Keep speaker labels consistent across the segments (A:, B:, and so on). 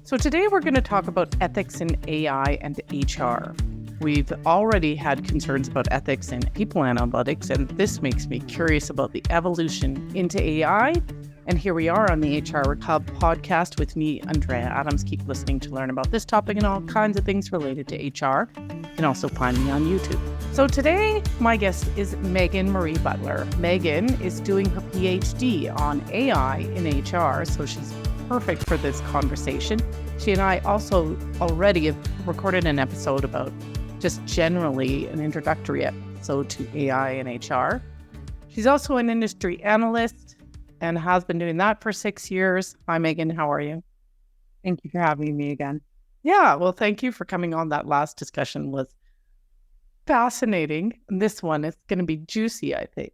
A: So today we're going to talk about ethics in AI and HR. We've already had concerns about ethics in people analytics, and this makes me curious about the evolution into AI. And here we are on the HR Hub podcast with me, Andrea Adams. Keep listening to learn about this topic and all kinds of things related to HR. You can also find me on YouTube. So today, my guest is Megan Marie Butler. Megan is doing her PhD on AI in HR, so she's perfect for this conversation. She and I also already have recorded an episode about just generally an introductory episode to AI and HR. She's also an industry analyst and has been doing that for 6 years. Hi, Megan. How are you?
B: Thank you for having me again.
A: Yeah, well, thank you for coming on. That last discussion was fascinating. And this one is going to be juicy, I think.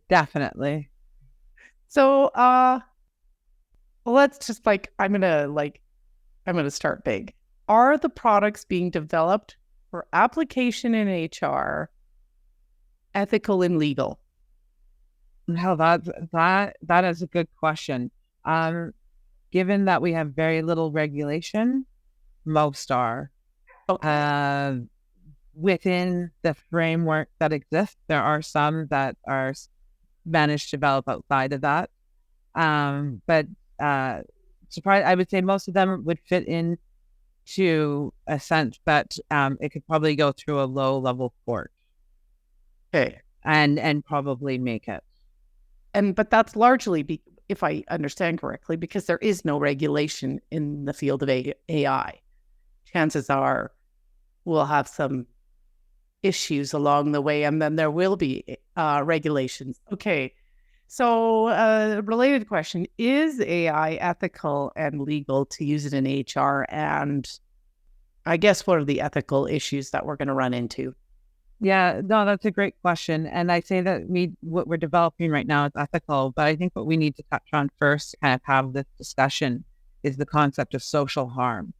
B: Definitely.
A: So, let's just I'm gonna start big. Are the products being developed for application in HR ethical and legal?
B: No, that is a good question. Given that we have very little regulation, most are.
A: Okay.
B: Within the framework that exists, there are some that are managed to develop outside of that. But I would say most of them would fit in to a sense that it could probably go through a low-level court.
A: Okay.
B: And probably make it.
A: But that's largely, if I understand correctly, because there is no regulation in the field of AI. Chances are we'll have some issues along the way, and then there will be regulations. Okay. So, related question, is AI ethical and legal to use it in HR? And I guess what are the ethical issues that we're going to run into?
B: Yeah, no, that's a great question. And I say that what we're developing right now is ethical, but I think what we need to touch on first to kind of have this discussion is the concept of social harm.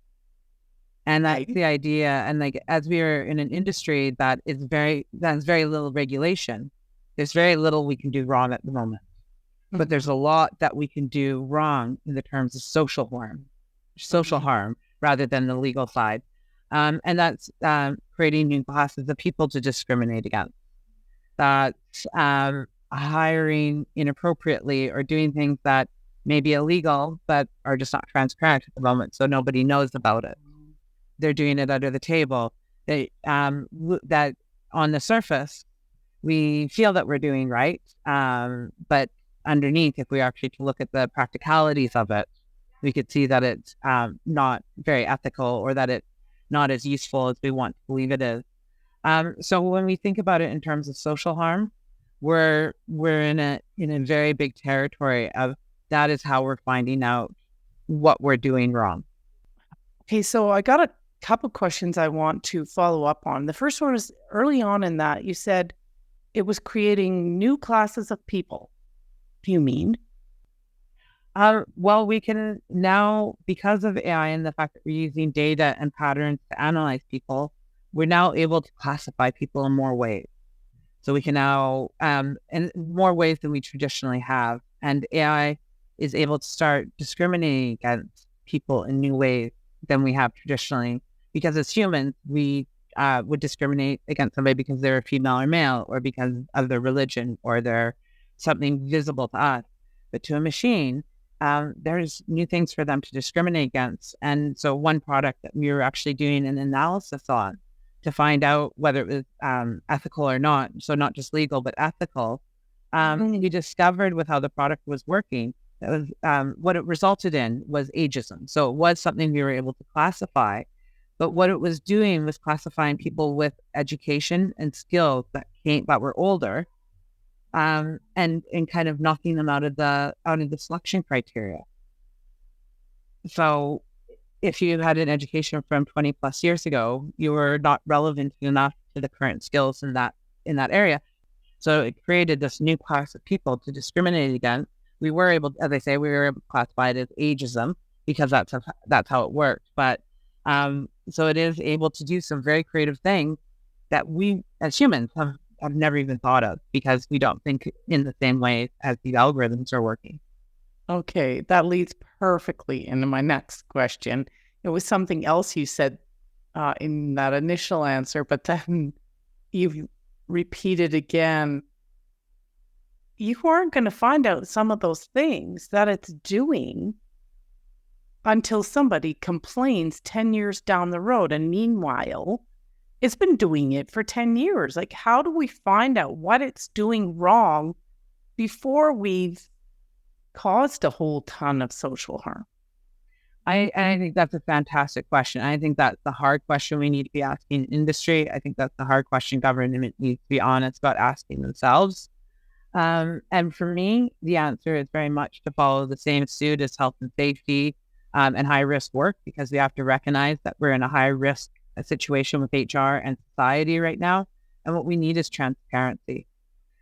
B: And that's the idea. And as we are in an industry that has very little regulation, there's very little we can do wrong at the moment. Mm-hmm. But there's a lot that we can do wrong in the terms of social harm rather than the legal side. And that's creating new classes of people to discriminate against. That's hiring inappropriately or doing things that may be illegal but are just not transparent at the moment, so nobody knows about it. They're doing it under the table. That on the surface, we feel that we're doing right, but underneath, if we actually look at the practicalities of it, we could see that it's not very ethical or that it's not as useful as we want to believe it is. So when we think about it in terms of social harm, we're in a very big territory of that is how we're finding out what we're doing wrong.
A: Okay, so I got a couple questions I want to follow up on. The first one is early on in that you said it was creating new classes of people. What do you mean?
B: Well, we can now, because of AI and the fact that we're using data and patterns to analyze people, we're now able to classify people in more ways. So we can now, in more ways than we traditionally have. And AI is able to start discriminating against people in new ways than we have traditionally. Because as humans, we would discriminate against somebody because they're a female or male, or because of their religion, or they're something visible to us. But to a machine, there's new things for them to discriminate against. And so one product that we were actually doing an analysis on to find out whether it was ethical or not, so not just legal, but ethical, we discovered with how the product was working, that was what it resulted in was ageism. So it was something we were able to classify, but what it was doing was classifying people with education and skills that were older, and kind of knocking them out of the selection criteria. So if you had an education from 20 plus years ago, you were not relevant enough to the current skills in that area. So it created this new class of people to discriminate against. We were able, as I say, to classify it as ageism because that's how it worked. But so it is able to do some very creative things that we as humans have never even thought of, because we don't think in the same way as these algorithms are working.
A: Okay, that leads perfectly into my next question. It was something else you said in that initial answer, but then you've repeated again. You aren't going to find out some of those things that it's doing until somebody complains 10 years down the road. And meanwhile, it's been doing it for 10 years. Like, how do we find out what it's doing wrong before we've caused a whole ton of social harm?
B: I think that's a fantastic question. I think that's the hard question we need to be asking industry. I think that's the hard question government needs to be honest about asking themselves. And for me, the answer is very much to follow the same suit as health and safety and high risk work, because we have to recognize that we're in a high risk situation with HR and society right now. And what we need is transparency.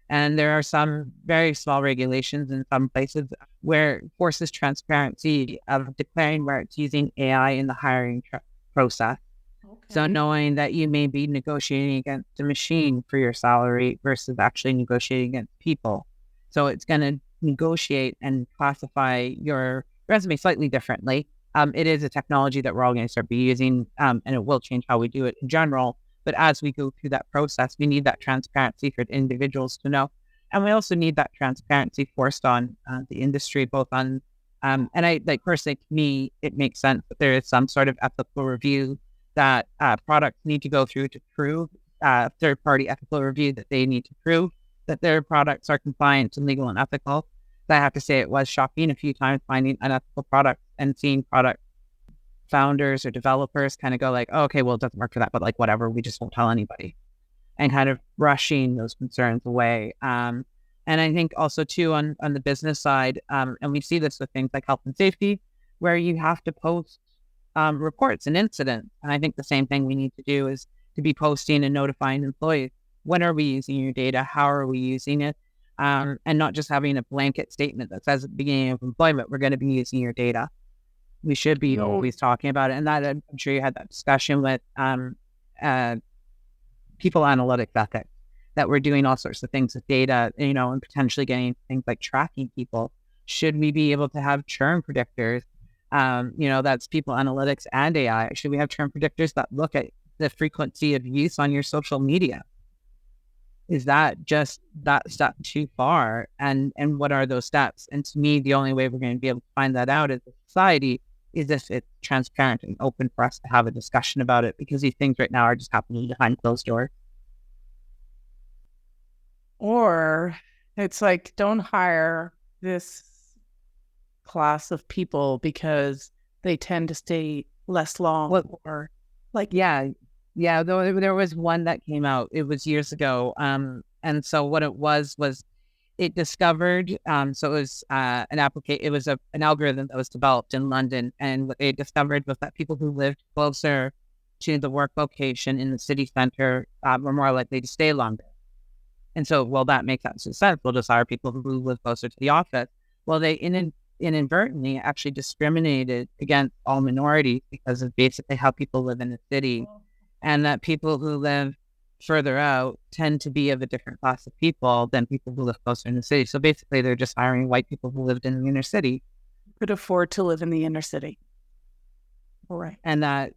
B: And there are some very small regulations in some places where it forces transparency of declaring where it's using AI in the hiring process. Okay. So knowing that you may be negotiating against a machine for your salary versus actually negotiating against people. So it's going to negotiate and classify your resume slightly differently. It is a technology that we're all going to start be using, and it will change how we do it in general. But as we go through that process, we need that transparency for individuals to know. And we also need that transparency forced on the industry, both on, and I like personally, to me, it makes sense that there is some sort of ethical review that products need to go through to prove, third-party ethical review that they need to prove that their products are compliant and legal and ethical. I have to say it was shocking a few times finding unethical products and seeing product founders or developers kind of go like, oh, okay, well, it doesn't work for that, but like, whatever, we just won't tell anybody, and kind of brushing those concerns away. And I think also too on the business side, and we see this with things like health and safety, where you have to post reports and incidents. And I think the same thing we need to do is to be posting and notifying employees. When are we using your data? How are we using it? And not just having a blanket statement that says at the beginning of employment, we're going to be using your data. We should be always talking about it. And that I'm sure you had that discussion with people analytics ethics, that we're doing all sorts of things with data, and potentially getting things like tracking people. Should we be able to have churn predictors? That's people analytics and AI. Should we have churn predictors that look at the frequency of use on your social media? Is that just that step too far? And what are those steps? And to me, the only way we're going to be able to find that out as a society is if it's transparent and open for us to have a discussion about it, because these things right now are just happening behind closed doors.
A: Or it's like, don't hire this class of people because they tend to stay less long. Or like,
B: yeah. Though there was one that came out, it was years ago. And so what it was it discovered, so it was an application. It was an algorithm that was developed in London, and what they discovered was that people who lived closer to the work location in the city center were more likely to stay longer. And so, well, that makes absolute sense. We'll just hire people who live closer to the office. Well, they inadvertently actually discriminated against all minorities because of basically how people live in the city, and that people who live further out tend to be of a different class of people than people who live closer in the city. So basically, they're just hiring white people who lived in the inner city,
A: could afford to live in the inner city. Right.
B: And it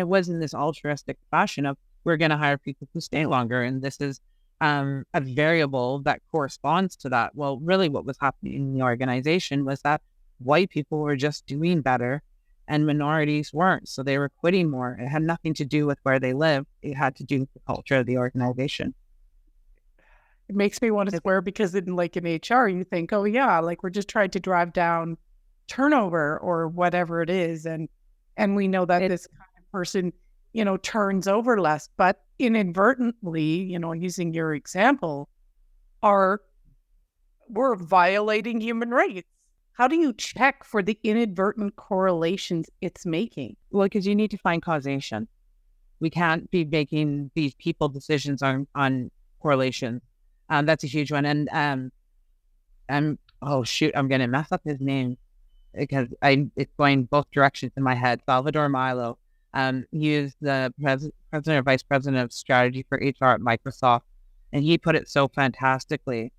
B: was in this altruistic fashion of, we're going to hire people who stay longer. And this is a variable that corresponds to that. Well, really what was happening in the organization was that white people were just doing better and minorities weren't. So they were quitting more. It had nothing to do with where they live. It had to do with the culture of the organization.
A: It makes me want to swear, because in HR, you think, oh yeah, like we're just trying to drive down turnover or whatever it is. And we know that this kind of person, turns over less, but inadvertently, using your example, we're violating human rights. How do you check for the inadvertent correlations it's making?
B: Well, because you need to find causation. We can't be making these people decisions on correlation. That's a huge one. And oh shoot, I'm going to mess up his name because it's going both directions in my head. Salvador Milo. He is the president or vice president of strategy for HR at Microsoft, and he put it so fantastically.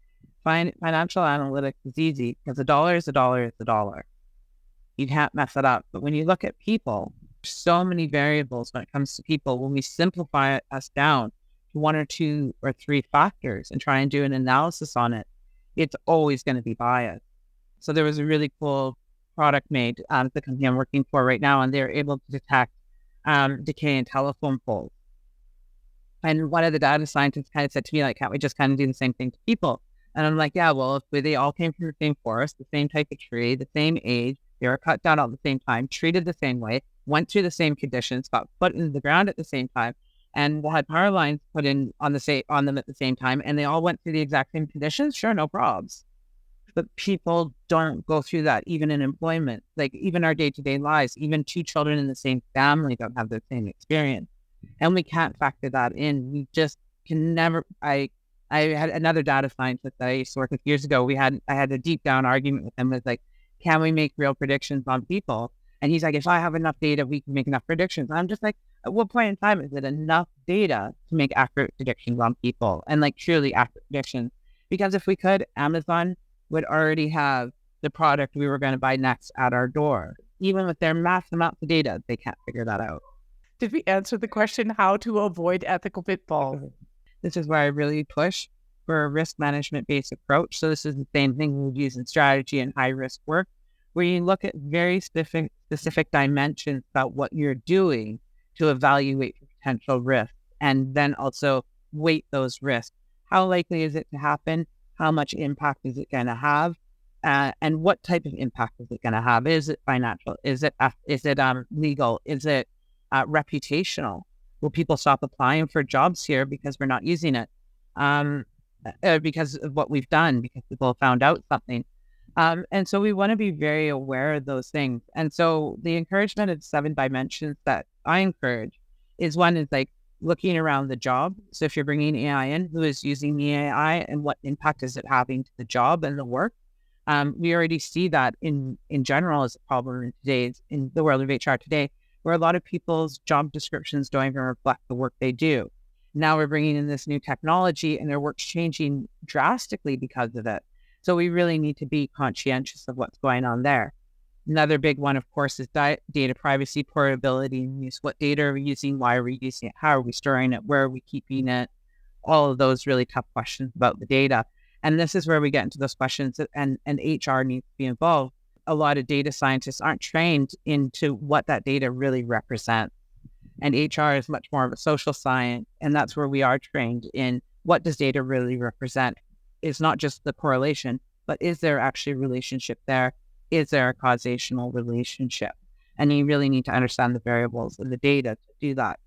B: Financial analytics is easy because a dollar is a dollar is a dollar. You can't mess it up. But when you look at people, so many variables when it comes to people. When we simplify us down to one or two or three factors and try and do an analysis on it, it's always going to be biased. So there was a really cool product made at the company I'm working for right now, and they're able to detect decay in telephone poles. And one of the data scientists kind of said to me, like, can't we just kind of do the same thing to people? And I'm like, yeah, well, if they all came from the same forest, the same type of tree, the same age, they were cut down at the same time, treated the same way, went through the same conditions, got put into the ground at the same time, and had power lines put in on them at the same time, and they all went through the exact same conditions, sure, no probs. But people don't go through that, even in employment, like even our day-to-day lives, even two children in the same family don't have the same experience. And we can't factor that in. We just can never. I had another data scientist that I used to work with years ago. I had a deep down argument with him. It's like, can we make real predictions on people? And he's like, if I have enough data, we can make enough predictions. And I'm just like, at what point in time is it enough data to make accurate predictions on people, and like truly accurate predictions? Because if we could, Amazon would already have the product we were going to buy next at our door. Even with their massive amounts of data, they can't figure that out.
A: Did we answer the question how to avoid ethical pitfalls?
B: This is where I really push for a risk management-based approach. So this is the same thing we use in strategy and high-risk work, where you look at very specific dimensions about what you're doing to evaluate potential risks, and then also weight those risks. How likely is it to happen? How much impact is it going to have? And what type of impact is it going to have? Is it financial? Is it legal? Is it reputational? Will people stop applying for jobs here because we're not using it? Because of what we've done, because people have found out something. And so we want to be very aware of those things. And so the encouragement of 7 dimensions that I encourage is, one is like looking around the job. So if you're bringing AI in, who is using the AI and what impact is it having to the job and the work? We already see that in general as a problem in the world of HR today, where a lot of people's job descriptions don't even reflect the work they do. Now we're bringing in this new technology and their work's changing drastically because of it. So we really need to be conscientious of what's going on there. Another big one, of course, is data privacy, portability, and use. What data are we using? Why are we using it? How are we storing it? Where are we keeping it? All of those really tough questions about the data. And this is where we get into those questions, and HR needs to be involved. A lot of data scientists aren't trained into what that data really represents. And HR is much more of a social science. And that's where we are trained in what does data really represent. It's not just the correlation, but is there actually a relationship there? Is there a causational relationship? And you really need to understand the variables in the data to do that.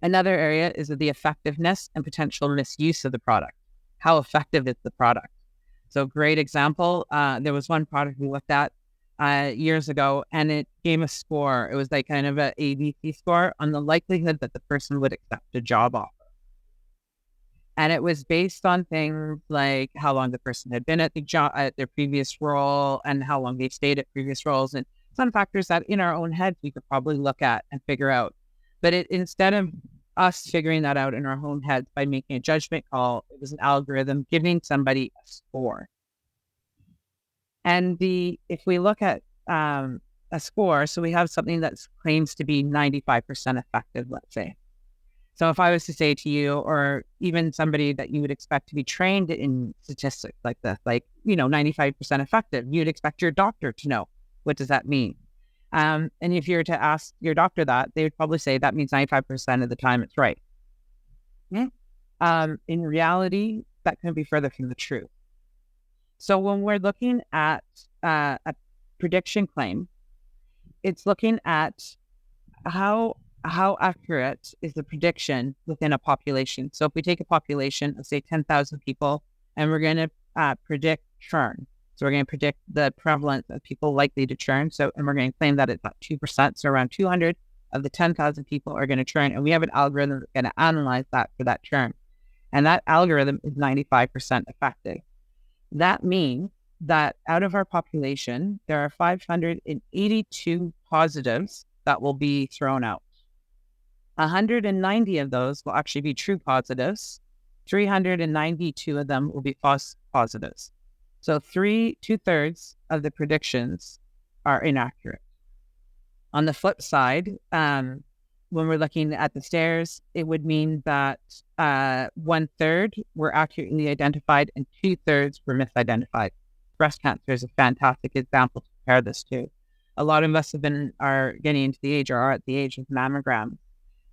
B: Another area is the effectiveness and potential misuse of the product. How effective is the product? So great example, there was one product we looked at years ago, and it gave a score. It was like kind of an ABC score on the likelihood that the person would accept a job offer. And it was based on things like how long the person had been at the job, at their previous role, and how long they stayed at previous roles, and some factors that in our own heads we could probably look at and figure out. But instead of us figuring that out in our own heads by making a judgment call, it was an algorithm giving somebody a score. And if we look at a score, so we have something that claims to be 95% effective, let's say. So if I was to say to you, or even somebody that you would expect to be trained in statistics like this, like, 95% effective, you'd expect your doctor to know, what does that mean? And if you were to ask your doctor that, they would probably say that means 95% of the time it's right. In reality, that couldn't be further from the truth. So when we're looking at a prediction claim, it's looking at how accurate is the prediction within a population. So if we take a population of, say, 10,000 people, and we're going to predict churn. So we're going to predict the prevalence of people likely to churn. And we're going to claim that it's at 2%. So around 200 of the 10,000 people are going to churn. And we have an algorithm that's going to analyze that for that churn. And that algorithm is 95% effective. That means that out of our population, there are 582 positives that will be thrown out. 190 of those will actually be true positives. 392 of them will be false positives. So 2/3 of the predictions are inaccurate. On the flip side, when we're looking at the stairs, it would mean that 1/3 were accurately identified and 2/3 were misidentified. Breast cancer is a fantastic example to compare this to. A lot of us are getting into the age or are at the age of mammogram.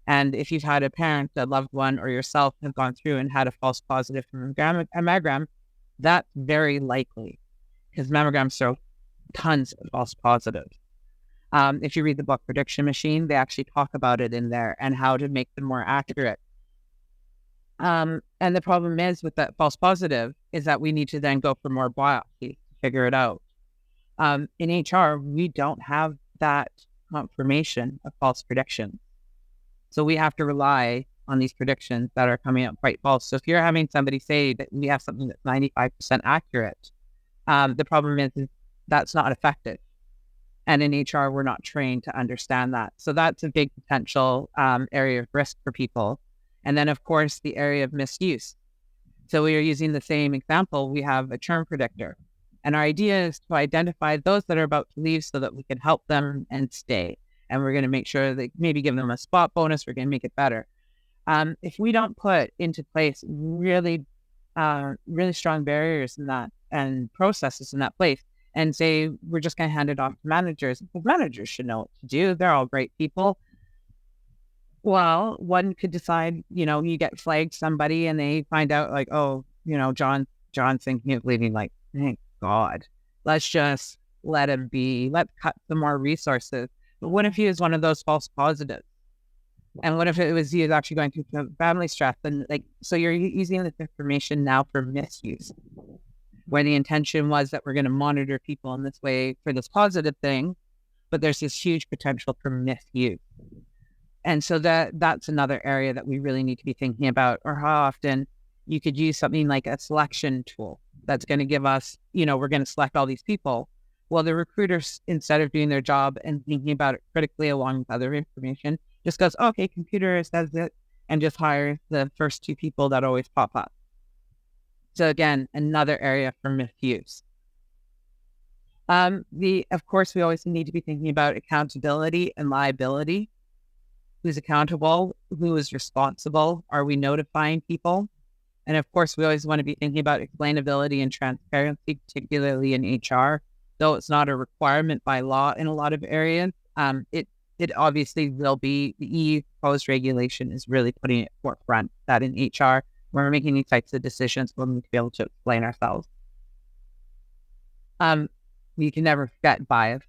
B: And if you've had a parent, a loved one, or yourself have gone through and had a false positive from a mammogram, that's very likely because mammograms show tons of false positives. If you read the book Prediction Machine, they actually talk about it in there and how to make them more accurate. And the problem is with that false positive is that we need to then go for more biopsies to figure it out. In HR, we don't have that confirmation of false predictions. So we have to rely on these predictions that are coming up quite false. So if you're having somebody say that we have something that's 95% accurate, the problem is that's not effective. And in HR, we're not trained to understand that. So that's a big potential area of risk for people. And then, of course, the area of misuse. So we are using the same example. We have a churn predictor. And our idea is to identify those that are about to leave so that we can help them and stay. And we're going to make sure that maybe give them a spot bonus. We're going to make it better. If we don't put into place really strong barriers in that and processes in that place and say, we're just going to hand it off to managers, because managers should know what to do. They're all great people. Well, one could decide, you get flagged somebody and they find out like, oh, John's thinking of leaving, like, thank God, let's just let him be. Let's cut some more resources. But what if he is one of those false positives? And what if it was he is actually going through some family stress? And so you're using this information now for misuse, where the intention was that we're going to monitor people in this way for this positive thing, but there's this huge potential for misuse. And so that's another area that we really need to be thinking about, or how often you could use something like a selection tool that's going to give us, we're going to select all these people. Well, the recruiters, instead of doing their job and thinking about it critically along with other information, just goes, okay, computer says it, and just hires the first 2 people that always pop up. So again, another area for misuse. Of course, we always need to be thinking about accountability and liability. Who's accountable? Who is responsible? Are we notifying people? And of course, we always want to be thinking about explainability and transparency, particularly in HR. Though it's not a requirement by law in a lot of areas, it obviously will be. The EU proposed regulation is really putting it forefront that in HR, when we're making these types of decisions, we'll need to be able to explain ourselves. We can never forget bias.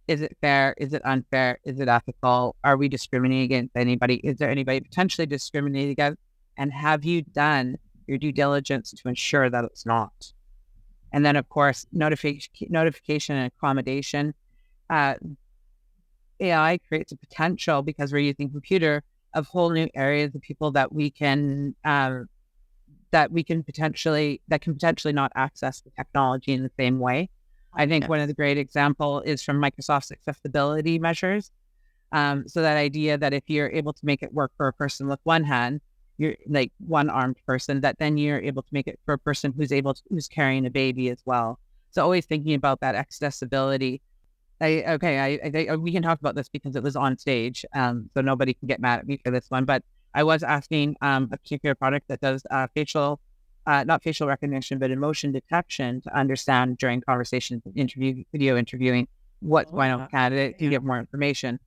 B: Is it fair? Is it unfair? Is it ethical? Are we discriminating against anybody? Is there anybody potentially discriminating against? And have you done your due diligence to ensure that it's not? And then, of course, notification and accommodation. AI creates a potential, because we're using computer, of whole new areas of people that we can potentially not access the technology in the same way. I think one of the great example is from Microsoft's accessibility measures. So that idea that if you're able to make it work for a person with one hand, you're like one armed person, that then you're able to make it for a person who's carrying a baby as well. So always thinking about that accessibility. We can talk about this because it was on stage, so nobody can get mad at me for this one. But I was asking a particular product that does not facial recognition, but emotion detection, to understand during conversations, video interviewing, what's going on with the candidate to give more information.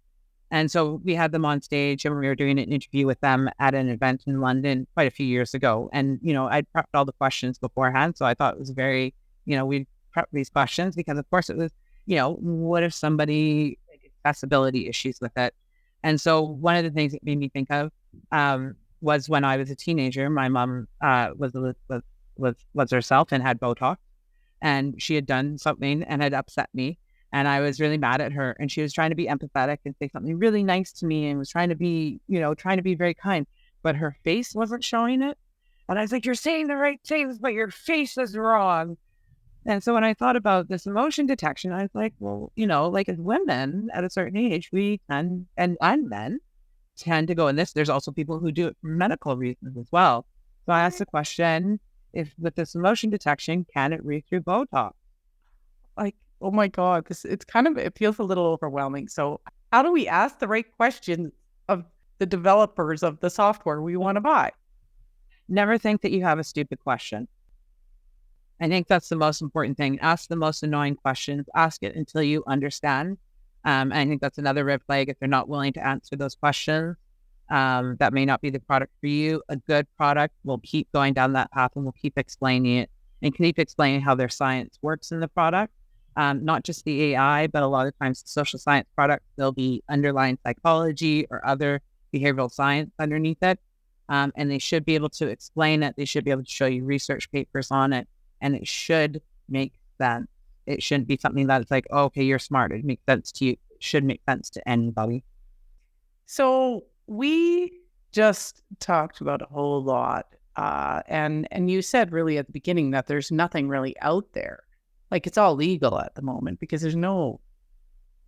B: And so we had them on stage, and we were doing an interview with them at an event in London quite a few years ago. And, I'd prepped all the questions beforehand. So I thought it was very, we prepped these questions because, of course, it was, what if somebody accessibility issues with it? And so one of the things it made me think of was when I was a teenager, my mom was herself and had Botox, and she had done something and had upset me. And I was really mad at her, and she was trying to be empathetic and say something really nice to me, and was trying to be very kind, but her face wasn't showing it. And I was like, you're saying the right things, but your face is wrong. And so when I thought about this emotion detection, I was like, well, like as women at a certain age, we can, and men tend to go in this. There's also people who do it for medical reasons as well. So I asked the question, if with this emotion detection, can it read through Botox?
A: Like, oh my God, it feels a little overwhelming. So how do we ask the right questions of the developers of the software we want to buy?
B: Never think that you have a stupid question. I think that's the most important thing. Ask the most annoying questions. Ask it until you understand. I think that's another red flag if they're not willing to answer those questions. That may not be the product for you. A good product will keep going down that path and will keep explaining it and keep explaining how their science works in the product. Not just the AI, but a lot of times the social science product, there'll be underlying psychology or other behavioral science underneath it. And they should be able to explain it. They should be able to show you research papers on it. And it should make sense. It shouldn't be something that's like, oh, okay, you're smart. It makes sense to you. It should make sense to anybody.
A: So we just talked about a whole lot. And you said really at the beginning that there's nothing really out there. Like it's all legal at the moment because there's no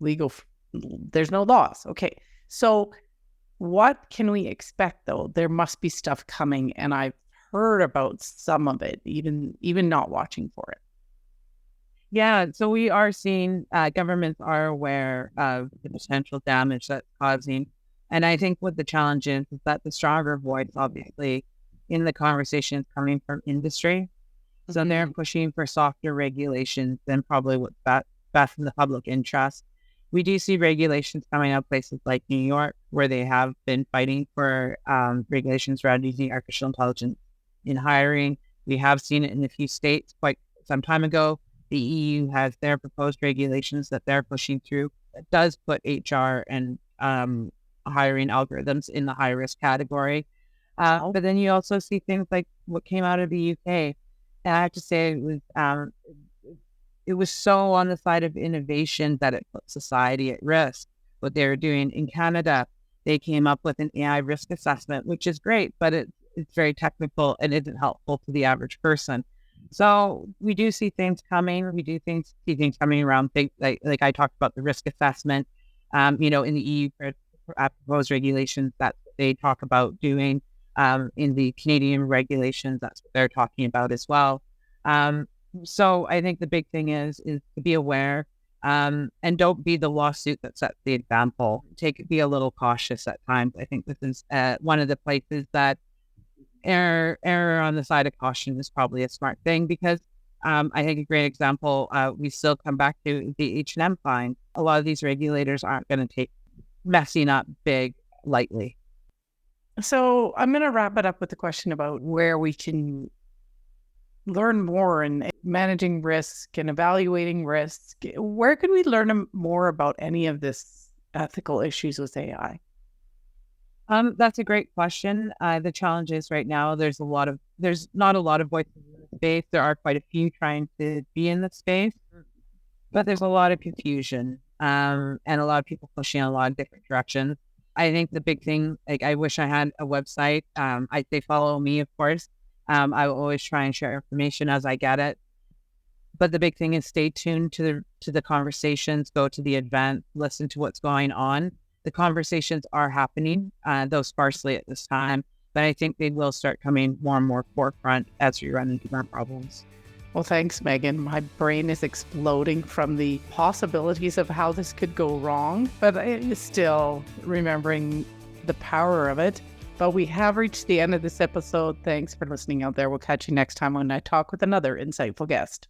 A: laws. Okay. So what can we expect though? There must be stuff coming, and I've heard about some of it, even not watching for it.
B: Yeah, so we are seeing governments are aware of the potential damage that's causing. And I think what the challenge is that the stronger voice, obviously, in the conversation is coming from industry. So they're pushing for softer regulations than probably what's best in the public interest. We do see regulations coming out places like New York, where they have been fighting for regulations around using artificial intelligence in hiring. We have seen it in a few states quite some time ago. The EU has their proposed regulations that they're pushing through. It does put HR and hiring algorithms in the high risk category. But then you also see things like what came out of the UK. And I have to say it was so on the side of innovation that it put society at risk. What they were doing in Canada, they came up with an AI risk assessment, which is great, but it's very technical and isn't helpful to the average person. So we do see things coming. We do see things coming around. Like I talked about the risk assessment. In the EU proposed regulations, that's what they talk about doing. In the Canadian regulations, that's what they're talking about as well. So I think the big thing is to be aware and don't be the lawsuit that sets the example. Be a little cautious at times. I think this is one of the places that error on the side of caution is probably a smart thing because I think a great example, we still come back to the H&M fine. A lot of these regulators aren't going to take messing up big lightly.
A: So I'm going to wrap it up with the question about where we can learn more in managing risk and evaluating risk. Where can we learn more about any of this ethical issues with AI?
B: That's a great question. The challenge is right now there's not a lot of voices in the space. There are quite a few trying to be in the space, but there's a lot of confusion and a lot of people pushing in a lot of different directions. I think the big thing, like I wish I had a website. I'd say follow me, of course. I will always try and share information as I get it. But the big thing is stay tuned to the conversations, go to the event, listen to what's going on. The conversations are happening, though sparsely at this time, but I think they will start coming more and more forefront as we run into more problems.
A: Well, thanks, Megan. My brain is exploding from the possibilities of how this could go wrong, but I'm still remembering the power of it. But we have reached the end of this episode. Thanks for listening out there. We'll catch you next time when I talk with another insightful guest.